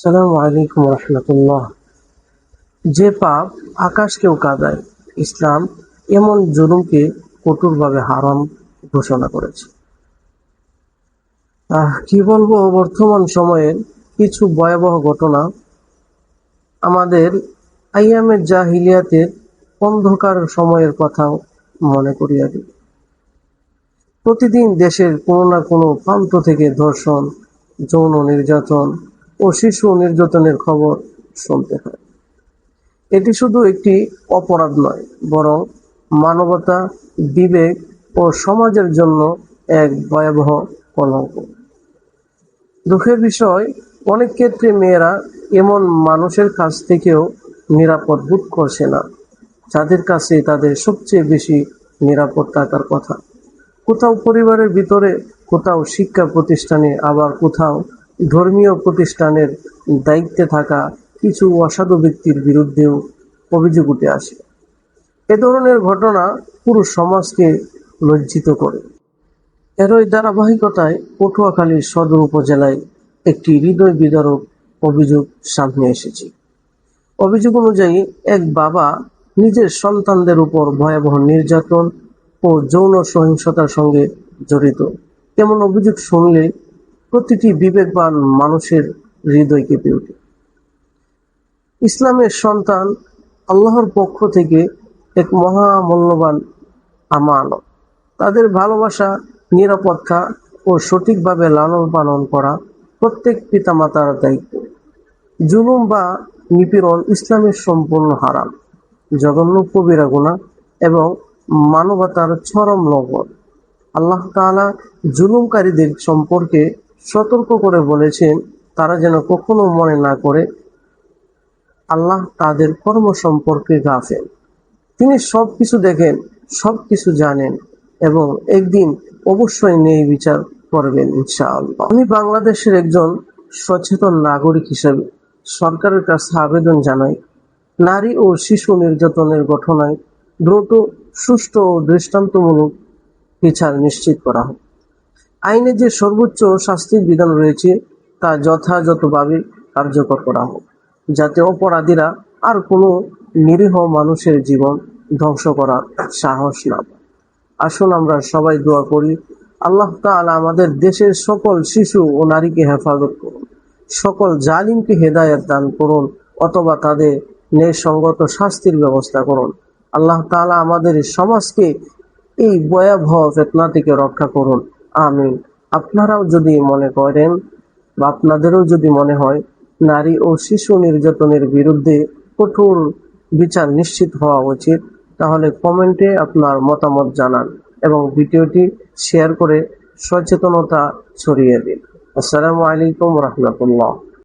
আসসালামু আলাইকুম রহমতুল্লাহ। যে পাপ আকাশকেও কাঁদায়, ইসলাম এমন জুলুমকে কঠোরভাবে হারাম ঘোষণা করেছে। কি বলবো, বর্তমান সময়ের কিছু ভয়াবহ ঘটনা আমাদের আইয়ামের জাহিলিয়াতের অন্ধকার সময়ের কথাও মনে করিয়ে দিই। প্রতিদিন দেশের কোনো না কোনো প্রান্ত থেকে ধর্ষণ, যৌন নির্যাতন ও শিশু নির্যাতনের খবর শুনতে হয়। এটি শুধু একটি অপরাধ নয়, বরং মানবতা, বিবেক ও সমাজের জন্য এক ভয়াবহ কলঙ্ক। দুঃখের বিষয়, অনেক ক্ষেত্রে মেয়েরা এমন মানুষের কাছ থেকেও নিরাপদ বোধ করছে না, যাদের কাছে তাদের সবচেয়ে বেশি নিরাপদ থাকার কথা। কোথাও পরিবারের ভিতরে, কোথাও শিক্ষা প্রতিষ্ঠানে, আবার কোথাও ধর্মীয় প্রতিষ্ঠানের দায়িত্বে থাকা কিছু অসাধু ব্যক্তির বিরুদ্ধেও অভিযোগ উঠে আসে। এ ধরনের ঘটনা পুরো সমাজকে লজ্জিত করে। এরই ধারাবাহিকতায় পটুয়াখালীর সদর উপজেলায় একটি হৃদয় বিদারক অভিযোগ সামনে এসেছে। অভিযোগ অনুযায়ী এক বাবা নিজের সন্তানদের উপর ভয়াবহ নির্যাতন ও যৌন সহিংসতার সঙ্গে জড়িত। এমন অভিযোগ শুনলে প্রতিটি বিবেকবান মানুষের হৃদয় কেঁপে ওঠে। ইসলামের সন্তান আল্লাহর পক্ষ থেকে এক মহামূল্যবান আমানত। তাদের ভালোবাসা, নিরাপত্তা ও সঠিকভাবে লালন পালন করা প্রত্যেক পিতামাতার দায়িত্ব। জুলুম বা নিপীড়ন ইসলামের সম্পূর্ণ হারাম, জঘন্য কবিরা গুনাহ এবং মানবতার চরম লঙ্ঘন। আল্লাহ তাআলা জুলুমকারীদের সম্পর্কে সতর্ক করে বলেছেন, তারা যেন কখনো মনে না করে আল্লাহ তাদের কর্ম সম্পর্কে গাফেল। তিনি সবকিছু দেখেন, সবকিছু জানেন এবং একদিন অবশ্যই ন্যায় বিচার করবেন ইনশাআল্লাহ। আমি বাংলাদেশের একজন সচেতন নাগরিক হিসেবে সরকারের কাছে আবেদন জানাই, নারী ও শিশু নির্যাতনের ঘটনায় দ্রুত, সুষ্ঠু ও দৃষ্টান্তমূলক বিচার নিশ্চিত করা হোক। আইনে যে সর্বোচ্চ শাস্তির বিধান রয়েছে তা যথাযথভাবে কার্যকর করা হোক, যাতে অপরাধীরা আর কোনো নিরীহ মানুষের জীবন ধ্বংস করার সাহস না পায়। আসুন আমরা সবাই দোয়া করি, আল্লাহ তাআলা আমাদের দেশের সকল শিশু ও নারীকে হেফাজত করুন, সকল জালিমকে হেদায়েত দান করুন অথবা তাদের ন্যায়সঙ্গত শাস্তির ব্যবস্থা করুন। আল্লাহ তাআলা আমাদের সমাজকে এই ভয়াবহ ফিতনা থেকে রক্ষা করুন, আমিন। আপনারাও যদি মনে করেন বা আপনাদেরও যদি মনে হয় নারী ও শিশু নির্যাতনের বিরুদ্ধে কঠোর বিচার নিশ্চিত হওয়া উচিত, তাহলে কমেন্টে আপনার মতামত জানান এবং ভিডিওটি শেয়ার করে সচেতনতা ছড়িয়ে দিন। আসসালামু আলাইকুম রহমতুল্লাহ।